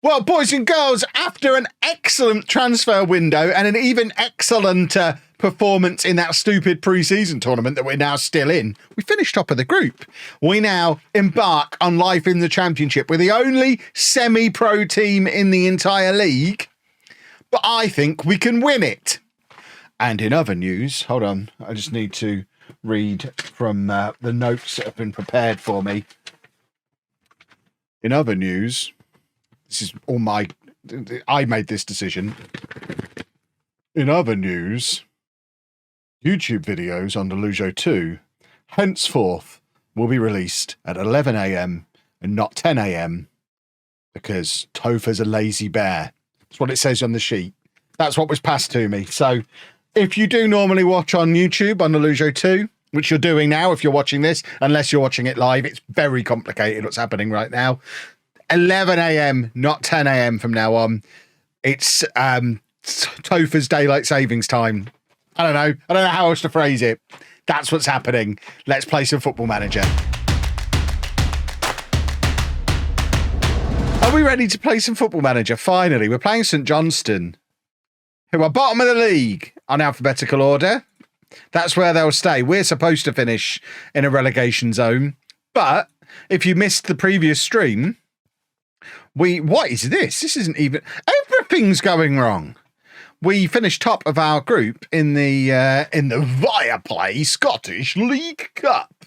Well, boys and girls, after an excellent transfer window and an even excellent performance in that stupid pre-season tournament that we're now still in, we finished top of the group. We now embark on life in the Championship. We're the only semi-pro team in the entire league, but I think we can win it. And in other news, hold on, I just need to read from the notes that have been prepared for me. In other news... This is all I made this decision. In other news, YouTube videos on LOLLUJO 2 henceforth will be released at 11 a.m. and not 10 a.m. because Topher's a lazy bear. That's what it says on the sheet. That's what was passed to me. So if you do normally watch on YouTube on LOLLUJO 2, which you're doing now if you're watching this, unless you're watching it live, it's very complicated what's happening right now. 11 a.m., not 10 a.m. from now on. It's Topher's daylight savings time. I don't know how else to phrase it. That's what's happening. Let's play some Football Manager. Are we ready to play some Football Manager? Finally, we're playing St Johnstone, who are bottom of the league on alphabetical order. That's where they'll stay. We're supposed to finish in a relegation zone. But if you missed the previous stream... What is this? This isn't even... Everything's going wrong. We finished top of our group in the Viaplay Scottish League Cup.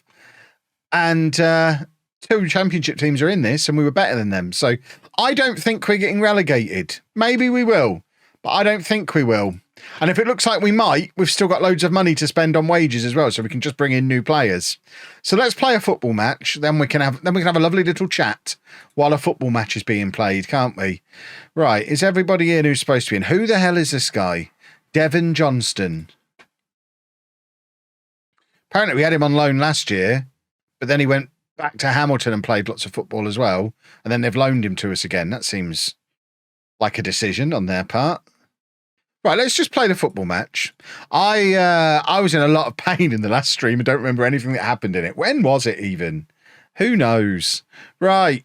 And two championship teams are in this, and we were better than them. So I don't think we're getting relegated. Maybe we will, but I don't think we will. And if it looks like we might, we've still got loads of money to spend on wages as well, so we can just bring in new players. So let's play a football match. Then we can have a lovely little chat while a football match is being played, can't we? Right, is everybody in who's supposed to be in? Who the hell is this guy? Devin Johnston. Apparently we had him on loan last year, but then he went back to Hamilton and played lots of football as well, and then they've loaned him to us again. That seems like a decision on their part. Right, let's just play the football match. I was in a lot of pain in the last stream. I don't remember anything that happened in it. When was it even? Who knows? Right,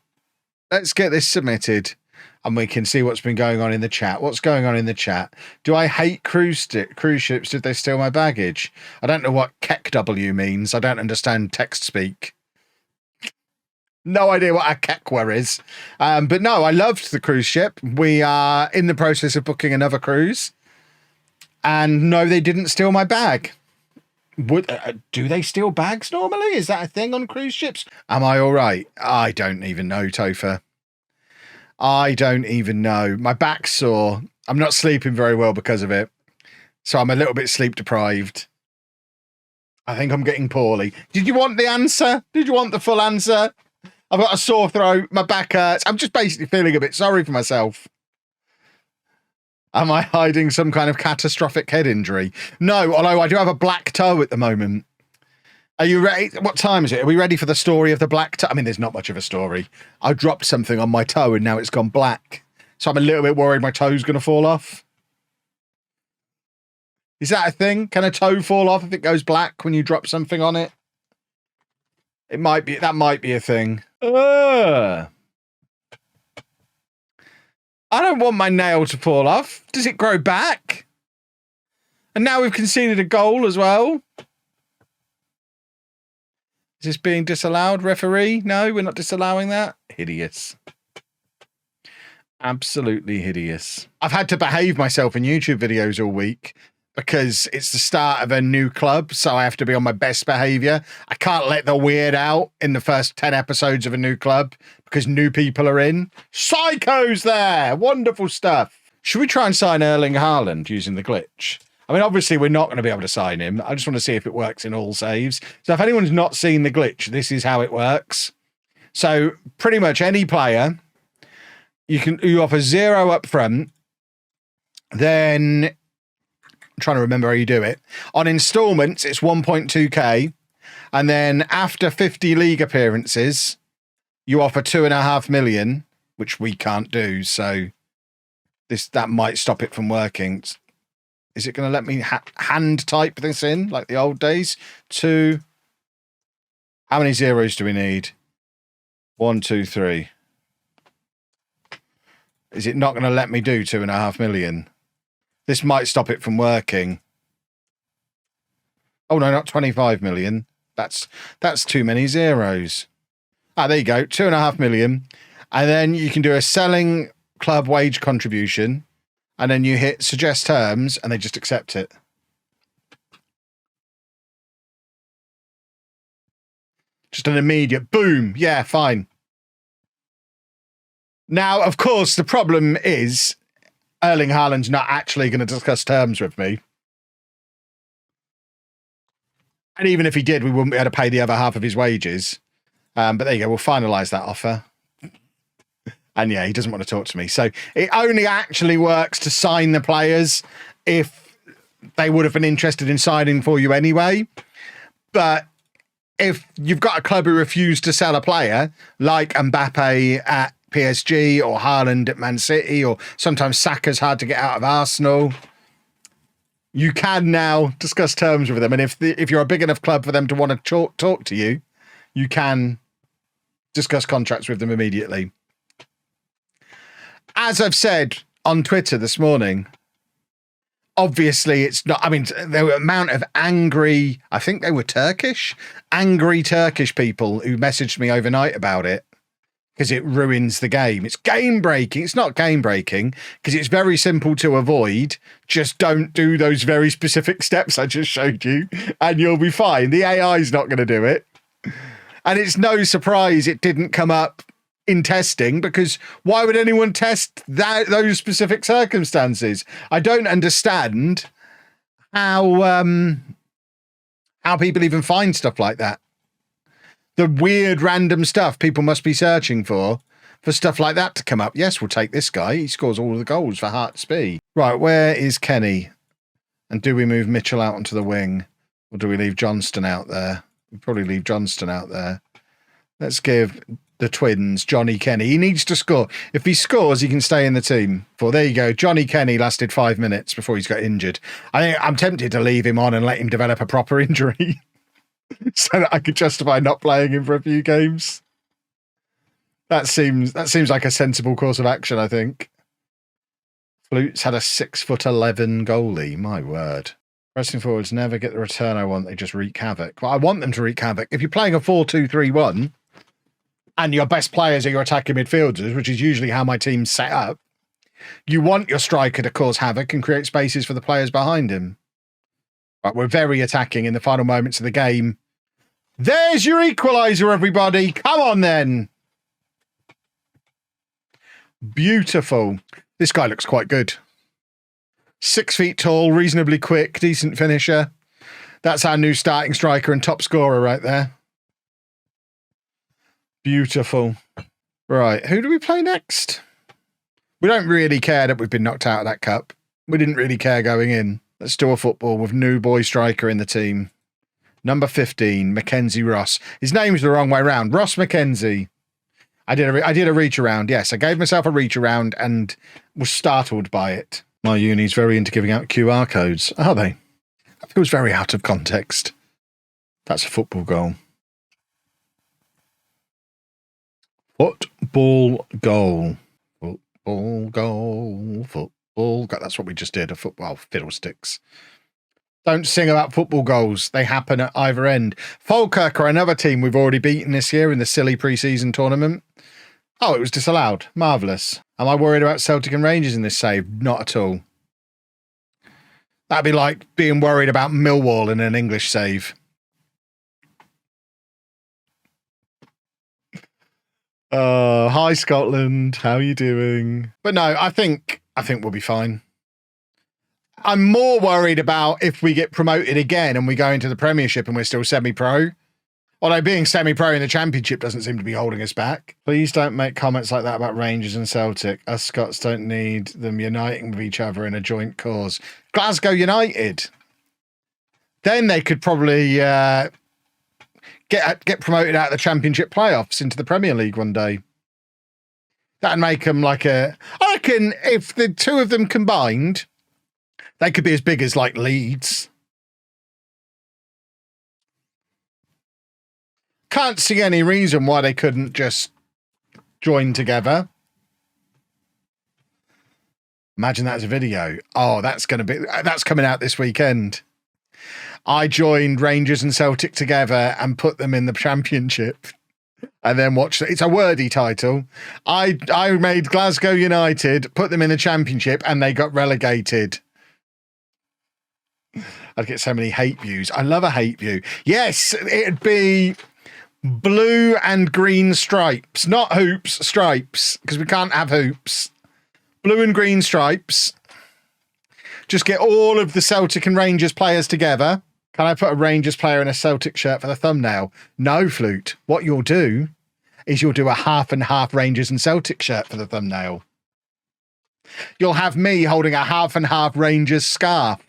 let's get this submitted and we can see what's been going on in the chat. What's going on in the chat? Do I hate cruise ships? Did they steal my baggage? I don't know what KEKW means. I don't understand text speak. No idea what a kekwa is. But no, I loved the cruise ship. We are in the process of booking another cruise. And no, they didn't steal my bag. Do they steal bags normally? Is that a thing on cruise ships? Am I all right? I don't even know, Topher. I don't even know. My back's sore. I'm not sleeping very well because of it. So I'm a little bit sleep deprived. I think I'm getting poorly. Did you want the answer? Did you want the full answer? I've got a sore throat. My back hurts. I'm just basically feeling a bit sorry for myself. Am I hiding some kind of catastrophic head injury? No, although I do have a black toe at the moment. Are you ready? What time is it? Are we ready for the story of the black toe? I mean, there's not much of a story. I dropped something on my toe and now it's gone black. So I'm a little bit worried my toe's going to fall off. Is that a thing? Can a toe fall off if it goes black when you drop something on it? It might be. That might be a thing. I don't want my nail to fall off. Does it grow back? And now we've conceded a goal as well. Is this being disallowed, referee? No, we're not disallowing that. Hideous. Absolutely hideous. I've had to behave myself in YouTube videos all week because it's the start of a new club, so I have to be on my best behavior. I can't let the weird out in the first 10 episodes of a new club because new people are in. Psycho's there! Wonderful stuff. Should we try and sign Erling Haaland using the glitch? I mean, obviously, we're not going to be able to sign him. I just want to see if it works in all saves. So if anyone's not seen the glitch, this is how it works. So pretty much any player, you offer 0 up front, then... I'm trying to remember how you do it. On installments, it's 1.2k. And then after 50 league appearances, you offer 2.5 million, which we can't do. So that might stop it from working. Is it going to let me hand type this in like the old days? How many zeros do we need? 1, 2, 3. Is it not going to let me do 2.5 million? This might stop it from working. Oh, no, not 25 million. That's too many zeros. Ah, there you go, 2.5 million. And then you can do a selling club wage contribution, and then you hit suggest terms, and they just accept it. Just an immediate boom. Yeah, fine. Now, of course, the problem is Erling Haaland's not actually going to discuss terms with me. And even if he did, we wouldn't be able to pay the other half of his wages. But there you go. We'll finalise that offer. And yeah, he doesn't want to talk to me. So it only actually works to sign the players if they would have been interested in signing for you anyway. But if you've got a club who refused to sell a player, like Mbappe at PSG or Haaland at Man City, or sometimes Saka's hard to get out of Arsenal, you can now discuss terms with them. And if you're a big enough club for them to want to talk to you, you can discuss contracts with them immediately. As I've said on Twitter this morning, obviously it's not, I mean, there were amount of angry, I think they were angry Turkish people who messaged me overnight about it because it ruins the game. It's game breaking. It's not game breaking because it's very simple to avoid. Just don't do those very specific steps I just showed you and you'll be fine. The AI is not going to do it. And it's no surprise it didn't come up in testing, because why would anyone test those specific circumstances? I don't understand how people even find stuff like that. The weird random stuff people must be searching for stuff like that to come up. Yes, we'll take this guy. He scores all the goals for Hearts B. Right, where is Kenny? And do we move Mitchell out onto the wing? Or do we leave Johnston out there? We'll probably leave Johnston out there. Let's give the twins Johnny Kenny. He needs to score. If he scores, he can stay in the team. There you go. Johnny Kenny lasted 5 minutes before he's got injured. I'm tempted to leave him on and let him develop a proper injury so that I could justify not playing him for a few games. That seems like a sensible course of action, I think. Flutes had a 6'11" goalie. My word. Pressing forwards never get the return I want. They just wreak havoc. Well, I want them to wreak havoc. If you're playing a 4-2-3-1 and your best players are your attacking midfielders, which is usually how my team's set up, you want your striker to cause havoc and create spaces for the players behind him. But we're very attacking in the final moments of the game. There's your equaliser, everybody. Come on, then. Beautiful. This guy looks quite good. 6 feet tall, reasonably quick, decent finisher. That's our new starting striker and top scorer right there. Beautiful. Right, who do we play next? We don't really care that we've been knocked out of that cup. We didn't really care going in. Let's do a football with new boy striker in the team. Number 15, Mackenzie Ross. His name's the wrong way around. Ross Mackenzie. I did a reach around. Yes, I gave myself a reach around and was startled by it. My uni's very into giving out QR codes. Are they? That feels very out of context. That's a football goal. Football goal. Football goal. Football goal. That's what we just did. A football fiddlesticks. Don't sing about football goals. They happen at either end. Falkirk are another team we've already beaten this year in the silly pre-season tournament. Oh, it was disallowed. Marvellous. Am I worried about Celtic and Rangers in this save? Not at all. That'd be like being worried about Millwall in an English save. Hi Scotland. How are you doing? But no, I think we'll be fine. I'm more worried about if we get promoted again and we go into the Premiership and we're still semi-pro. Although being semi-pro in the Championship doesn't seem to be holding us back. Please don't make comments like that about Rangers and Celtic. Us Scots don't need them uniting with each other in a joint cause. Glasgow United. Then they could probably get promoted out of the Championship playoffs into the Premier League one day. That'd make them like I reckon if the two of them combined, they could be as big as like Leeds. Can't see any reason why they couldn't just join together. Imagine that's a video. Oh, that's coming out this weekend. I joined Rangers and Celtic together and put them in the Championship. And then watch it. It's a wordy title. I made Glasgow United, put them in the Championship, and they got relegated. I'd get so many hate views. I love a hate view. Yes, it'd be blue and green stripes. Not hoops, stripes, because we can't have hoops. Blue and green stripes. Just get all of the Celtic and Rangers players together. Can I put a Rangers player in a Celtic shirt for the thumbnail? No, Flute. What you'll do is you'll do a half and half Rangers and Celtic shirt for the thumbnail. You'll have me holding a half and half Rangers scarf.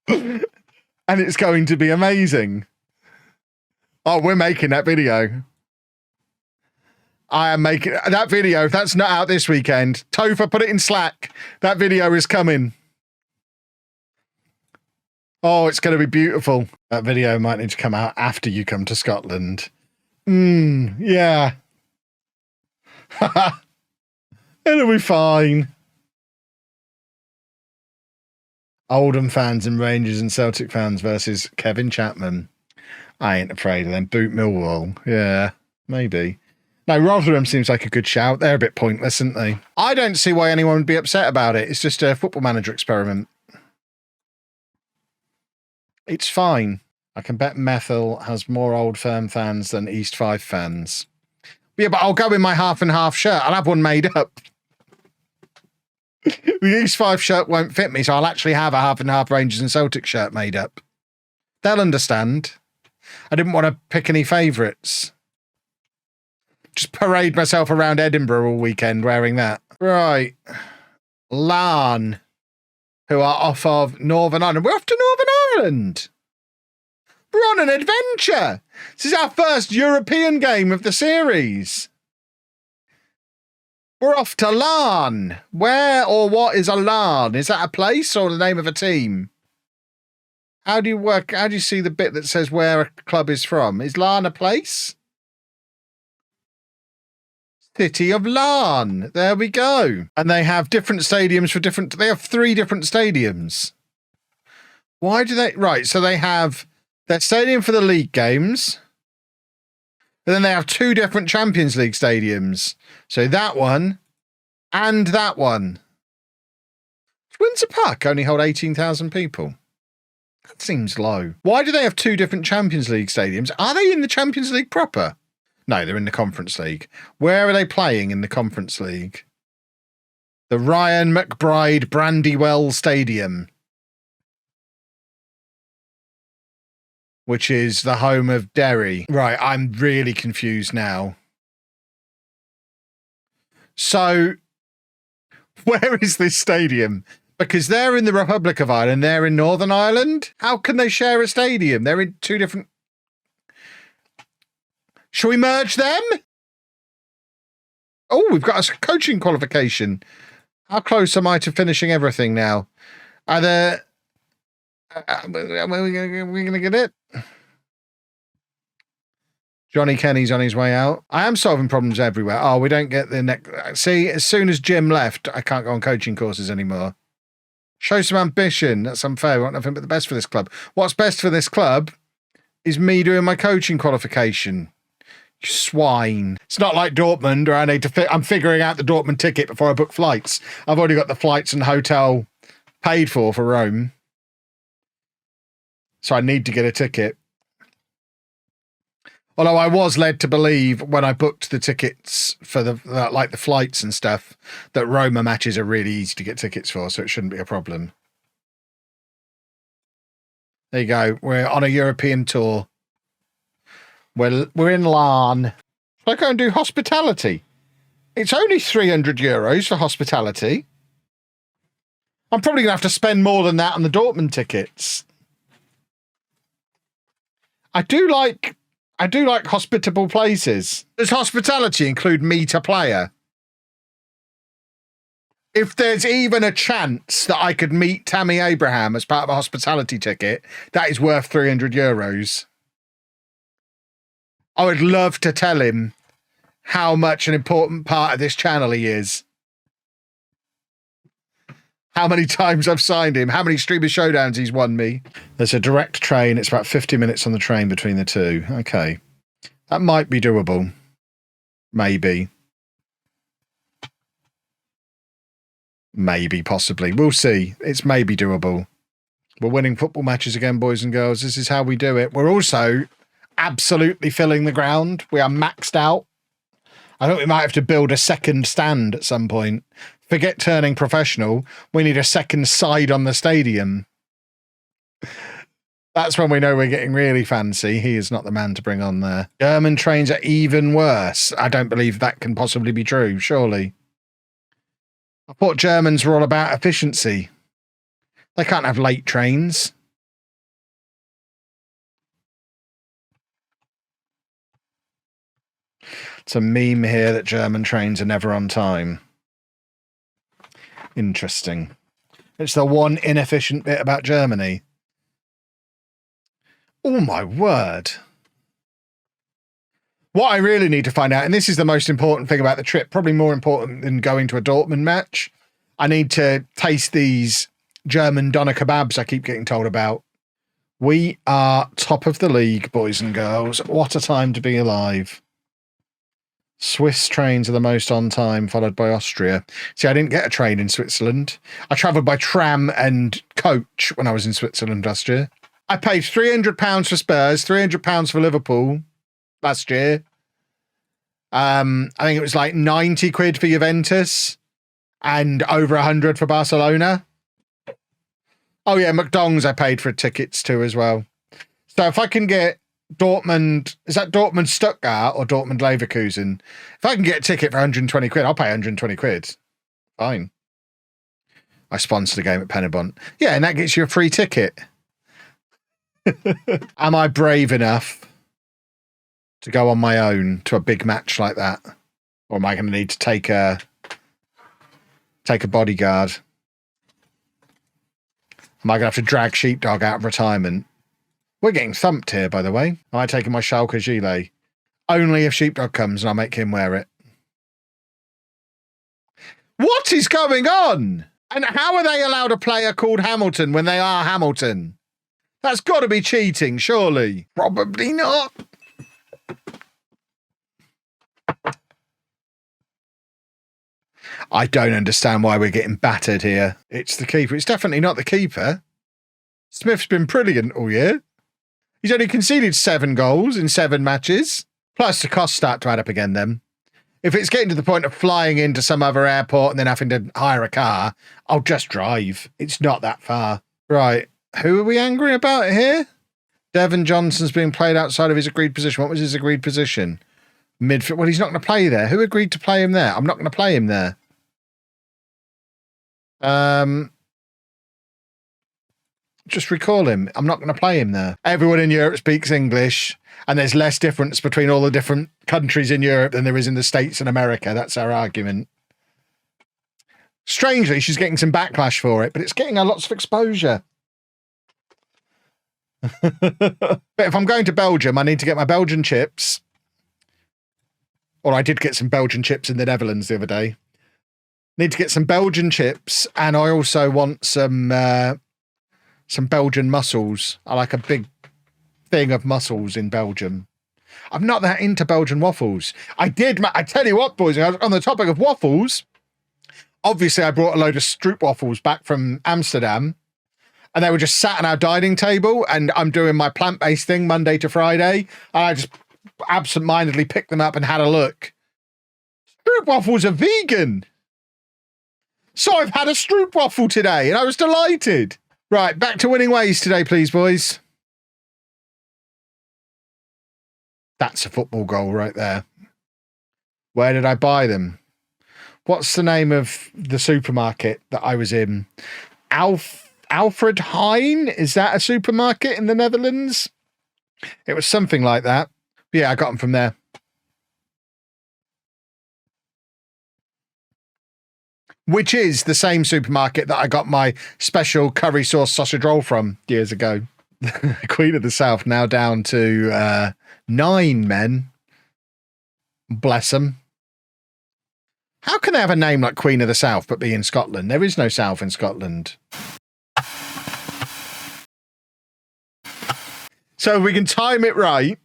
And it's going to be amazing. Oh, we're making that video. I am making that video. If that's not out this weekend, Topher, put it in Slack. That video is coming. Oh, it's going to be beautiful. That video might need to come out after you come to Scotland. Yeah. It'll be fine. Oldham fans and Rangers and Celtic fans versus Kevin Chapman. I ain't afraid of them. Boot Millwall. Yeah, maybe. No, Rotherham seems like a good shout. They're a bit pointless, aren't they? I don't see why anyone would be upset about it. It's just a Football Manager experiment. It's fine. I can bet Methil has more Old Firm fans than East Fife fans. Yeah, but I'll go in my half and half shirt. I'll have one made up. The East Fife shirt won't fit me, so I'll actually have a half and half Rangers and Celtic shirt made up. They'll understand. I didn't want to pick any favourites. Just parade myself around Edinburgh all weekend wearing that. Right. Larne, who are off of Northern Ireland. We're off to Northern Ireland. We're on an adventure. This is our first European game of the series. We're off to Larne. Where or what is a Larne? Is that a place or the name of a team? How do you see the bit that says where a club is from? Is Larne a place? City of Larne. There we go. And they have different stadiums for different... They have 3 different stadiums. Why do they... Right, so they have their stadium for the league games. And then they have 2 different Champions League stadiums. So that one and that one. Windsor Park only hold 18,000 people. That seems low. Why do they have 2 different Champions League stadiums? Are they in the Champions League proper? No, they're in the Conference League. Where are they playing in the Conference League? The Ryan McBride Brandywell Stadium, which is the home of Derry. Right, I'm really confused now. So, where is this stadium? Because they're in the Republic of Ireland, they're in Northern Ireland. How can they share a stadium? They're in 2 different... Shall we merge them? Oh, we've got a coaching qualification. How close am I to finishing everything now? Are there... Are we going to get it? Johnny Kenny's on his way out. I am solving problems everywhere. Oh, we don't get the next... See, as soon as Jim left, I can't go on coaching courses anymore. Show some ambition. That's unfair. We want nothing but the best for this club. What's best for this club is me doing my coaching qualification. You swine. It's not like Dortmund, or I need to... I'm figuring out the Dortmund ticket before I book flights. I've already got the flights and hotel paid for Rome. So I need to get a ticket. Although I was led to believe when I booked the tickets for the flights and stuff, that Roma matches are really easy to get tickets for, so it shouldn't be a problem. There you go. We're on a European tour. We're in Larne. Shall I go and do hospitality? It's only €300 for hospitality. I'm probably going to have to spend more than that on the Dortmund tickets. I do like hospitable places. Does hospitality include meet a player? If there's even a chance that I could meet Tammy Abraham as part of a hospitality ticket, that is worth €300. I would love to tell him how much an important part of this channel he is. How many times I've signed him, how many Streamer Showdowns he's won me. There's a direct train. It's about 50 minutes on the train between the two. Okay. That might be doable. Maybe. Maybe, possibly. We'll see. It's maybe doable. We're winning football matches again, boys and girls. This is how we do it. We're also absolutely filling the ground. We are maxed out. I think we might have to build a second stand at some point. Forget turning professional. We need a second side on the stadium. That's when we know we're getting really fancy. He is not the man to bring on there. German trains are even worse. I don't believe that can possibly be true, surely. I thought Germans were all about efficiency. They can't have late trains. It's a meme here that German trains are never on time. Interesting. It's the one inefficient bit about Germany. Oh my word. What I really need to find out, and this is the most important thing about the trip, probably more important than going to a Dortmund match, I need to taste these German doner kebabs I keep getting told about. We are top of the league, boys and girls. What a time to be alive. Swiss trains are the most on time, followed by Austria. See, I didn't get a train in Switzerland. I travelled by tram and coach when I was in Switzerland last year. I paid £300 for Spurs, £300 for Liverpool last year. I think it was like 90 quid for Juventus and over 100 for Barcelona. Oh yeah, McDonald's I paid for tickets too as well. So if I can get Dortmund, is that Dortmund Stuttgart or Dortmund Leverkusen? If I can get a ticket for 120 quid, I'll pay 120 quid. Fine. I sponsored a game at Penabont. Yeah, and that gets you a free ticket. Am I brave enough to go on my own to a big match like that? Or am I going to need to take a bodyguard? Am I going to have to drag Sheepdog out of retirement? We're getting thumped here, by the way. Am I taking my Schalke gilet? Only if Sheepdog comes and I'll make him wear it. What is going on? And how are they allowed a player called Hamilton when they are Hamilton? That's got to be cheating, surely. Probably not. I don't understand why we're getting battered here. It's the keeper. It's definitely not the keeper. Smith's been brilliant all year. He's only conceded 7 goals in 7 matches. Plus the costs start to add up again then. If it's getting to the point of flying into some other airport and then having to hire a car, I'll just drive. It's not that far. Right. Who are we angry about here? Devon Johnson's being played outside of his agreed position. What was his agreed position? Midfield. Well, he's not going to play there. Who agreed to play him there? I'm not going to play him there. Just recall him. I'm not going to play him there. Everyone in Europe speaks English, and there's less difference between all the different countries in Europe than there is in the States and America. That's our argument. Strangely, she's getting some backlash for it, but it's getting her lots of exposure. But if I'm going to Belgium, I need to get my Belgian chips. Or I did get some Belgian chips in the Netherlands the other day. Need to get some Belgian chips, and I also want some Belgian mussels. I like a big thing of mussels in Belgium. I'm not that into Belgian waffles. I tell you what, boys, on the topic of waffles, obviously I brought a load of Stroop waffles back from Amsterdam, and they were just sat on our dining table, and I'm doing my plant-based thing Monday to Friday, and I just absent-mindedly picked them up and had a look. Stroop waffles are vegan. So I've had a Stroop waffle today, and I was delighted. Right, back to winning ways today, please, boys. That's a football goal right there. Where did I buy them? What's the name of the supermarket that I was in? Alfred Heijn? Is that a supermarket in the Netherlands? It was something like that. Yeah, I got them from there. Which is the same supermarket that I got my special curry sauce sausage roll from years ago. Queen of the South now down to 9 men. Bless them. How can they have a name like Queen of the South but be in Scotland? There is no South in Scotland. So if we can time it right,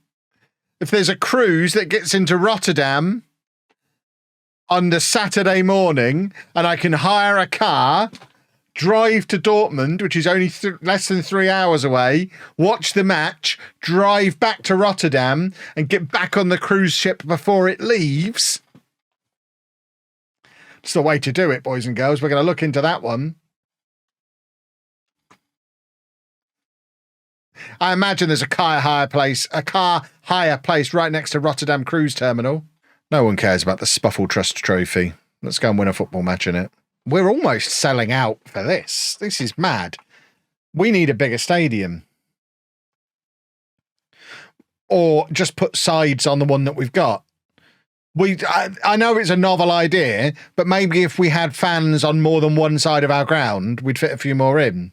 if there's a cruise that gets into Rotterdam on the Saturday morning and I can hire a car, drive to Dortmund, which is only less than 3 hours away, watch the match, drive back to Rotterdam and get back on the cruise ship before it leaves. It's the way to do it, boys and girls. We're going to look into that one. I imagine there's a car hire place right next to Rotterdam Cruise Terminal. No one cares about the Spuffle Trust Trophy. Let's go and win a football match in it. We're almost selling out for this. This is mad. We need a bigger stadium. Or just put sides on the one that we've got. I know it's a novel idea, but maybe if we had fans on more than one side of our ground, we'd fit a few more in.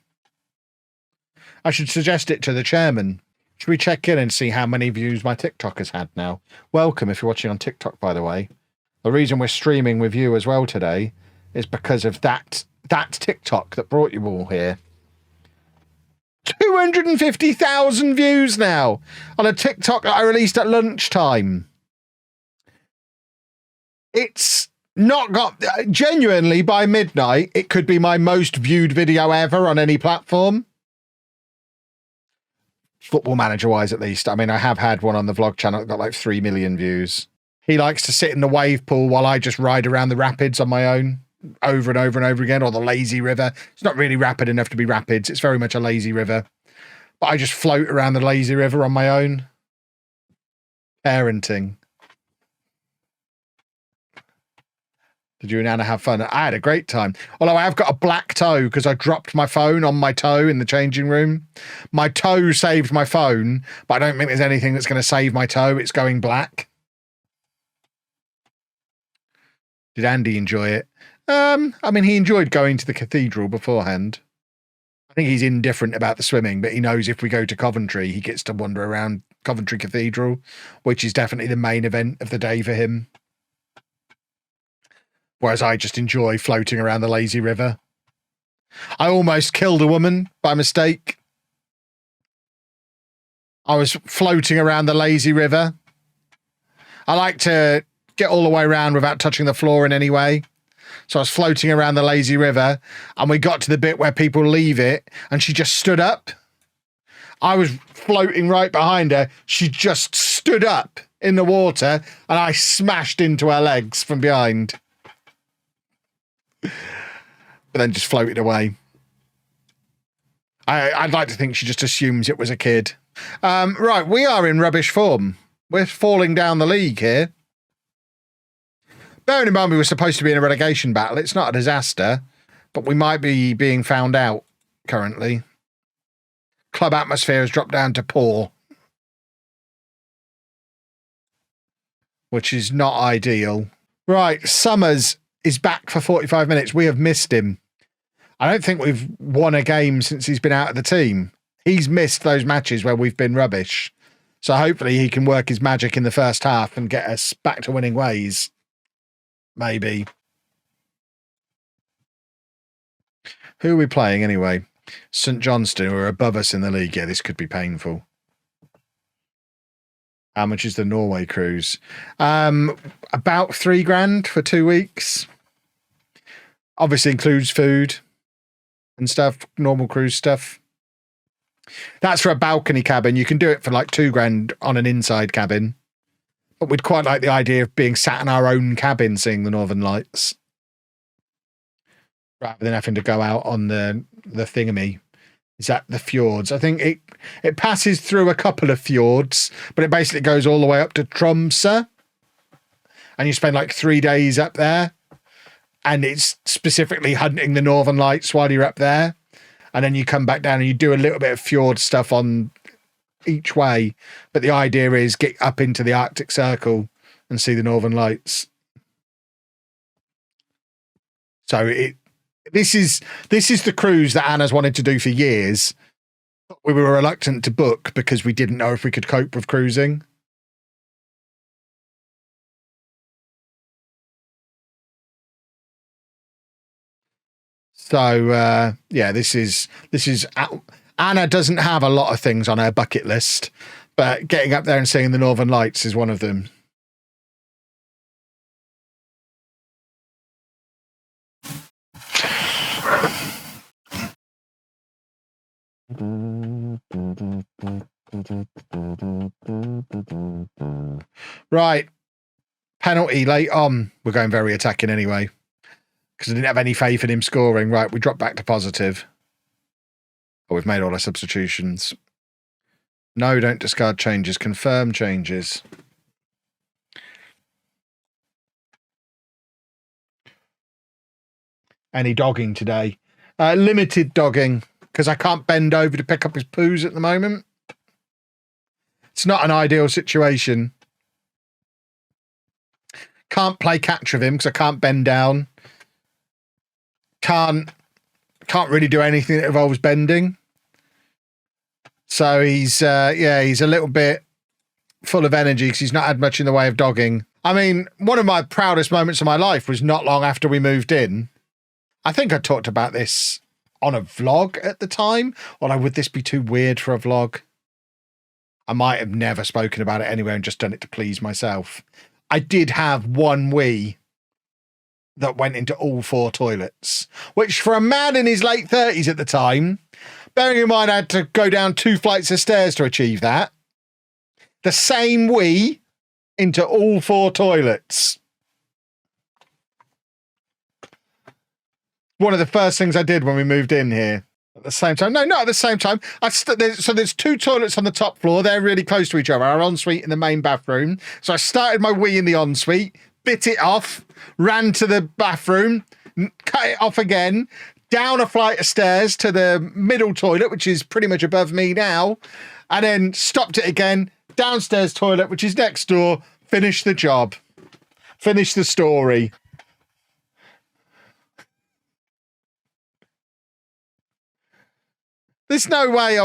I should suggest it to the chairman. Should we check in and see how many views my TikTok has had now? Welcome if you're watching on TikTok, by the way. The reason we're streaming with you as well today is because of that TikTok that brought you all here. 250,000 views now on a TikTok that I released at lunchtime. It's not got... Genuinely, by midnight, it could be my most viewed video ever on any platform. Football Manager-wise, at least. I mean, I have had one on the vlog channel that got like 3 million views. He likes to sit in the wave pool while I just ride around the rapids on my own, over and over and over again, or the lazy river. It's not really rapid enough to be rapids. It's very much a lazy river. But I just float around the lazy river on my own. Parenting. Did you and Anna have fun? I had a great time. Although I have got a black toe because I dropped my phone on my toe in the changing room. My toe saved my phone, but I don't think there's anything that's going to save my toe. It's going black. Did Andy enjoy it? I mean, he enjoyed going to the cathedral beforehand. I think he's indifferent about the swimming, but he knows if we go to Coventry, he gets to wander around Coventry Cathedral, which is definitely the main event of the day for him. Whereas I just enjoy floating around the lazy river. I almost killed a woman by mistake. I was floating around the lazy river. I like to get all the way around without touching the floor in any way. So I was floating around the lazy river and we got to the bit where people leave it and she just stood up. I was floating right behind her. She just stood up in the water and I smashed into her legs from behind. But then just floated away. I'd like to think she just assumes it was a kid. Right, we are in rubbish form. We're falling down the league here. Bearing in mind we were supposed to be in a relegation battle, it's not a disaster, but we might be being found out currently. Club atmosphere has dropped down to poor, which is not ideal. Right, Summers is back for 45 minutes. We have missed him. I don't think we've won a game since he's been out of the team. He's missed those matches where we've been rubbish. So hopefully he can work his magic in the first half and get us back to winning ways. Maybe. Who are we playing anyway? St Johnstone, who are above us in the league. Yeah, this could be painful. How much is the Norway cruise? About $3,000 for 2 weeks. Obviously includes food and stuff, normal cruise stuff. That's for a balcony cabin. You can do it for like $2,000 on an inside cabin. But we'd quite like the idea of being sat in our own cabin seeing the Northern Lights, rather than having to go out on the thingamy. Is that the fjords? I think it passes through a couple of fjords, but it basically goes all the way up to Tromsø. And you spend like 3 days up there. And it's specifically hunting the Northern Lights while you're up there. And then you come back down and you do a little bit of fjord stuff on each way. But the idea is get up into the Arctic Circle and see the Northern Lights. So this is the cruise that Anna's wanted to do for years. We were reluctant to book because we didn't know if we could cope with cruising. So, yeah, this is Anna doesn't have a lot of things on her bucket list, but getting up there and seeing the Northern Lights is one of them. Right. Penalty late on. We're going very attacking anyway, because I didn't have any faith in him scoring. Right, we dropped back to positive. Oh, we've made all our substitutions. No, don't discard changes. Confirm changes. Any dogging today? Limited dogging, because I can't bend over to pick up his poos at the moment. It's not an ideal situation. Can't play catch with him because I can't bend down. Can't really do anything that involves bending. So he's he's a little bit full of energy because he's not had much in the way of dogging. I mean, one of my proudest moments of my life was not long after we moved in. I think I talked about this on a vlog at the time. Or would this be too weird for a vlog? I might have never spoken about it anywhere and just done it to please myself. I did have one wee that went into all 4 toilets, which for a man in his late 30s at the time, bearing in mind I had to go down 2 flights of stairs to achieve that, the same wee into all 4 toilets. One of the first things I did when we moved in here. At the same time, no, not at the same time. So there's 2 toilets on the top floor. They're really close to each other. Our ensuite and the main bathroom. So I started my wee in the ensuite, bit it off, ran to the bathroom, cut it off again, down a flight of stairs to the middle toilet, which is pretty much above me now, and then stopped it again, downstairs toilet, which is next door, finished the job. Finished the story. There's no way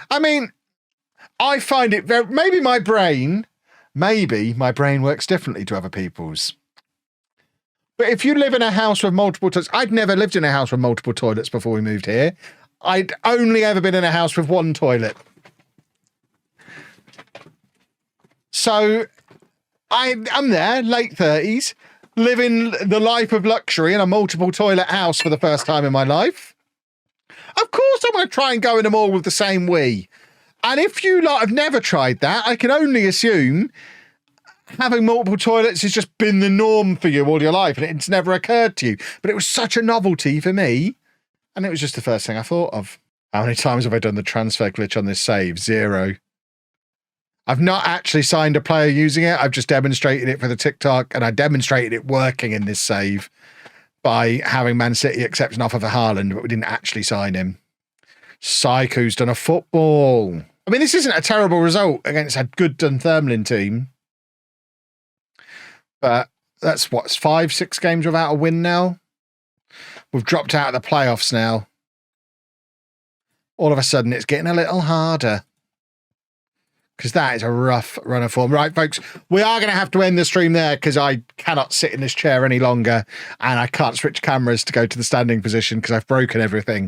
I mean, I find it very, maybe my brain works differently to other people's. But if you live in a house with multiple toilets, I'd never lived in a house with multiple toilets before we moved here. I'd only ever been in a house with 1 toilet. So I'm there, late 30s, living the life of luxury in a multiple toilet house for the first time in my life. Of course I'm going to try and go in them all with the same wee. And if you lot have never tried that, I can only assume having multiple toilets has just been the norm for you all your life and it's never occurred to you. But it was such a novelty for me. And it was just the first thing I thought of. How many times have I done the transfer glitch on this save? 0. I've not actually signed a player using it. I've just demonstrated it for the TikTok, and I demonstrated it working in this save by having Man City accept an offer for Haaland, but we didn't actually sign him. Saiku's done a football. I mean, this isn't a terrible result against a good Dunfermline team. But that's, 5-6 games without a win now? We've dropped out of the playoffs now. All of a sudden, it's getting a little harder. Because that is a rough run of form. Right, folks, we are going to have to end the stream there because I cannot sit in this chair any longer and I can't switch cameras to go to the standing position because I've broken everything.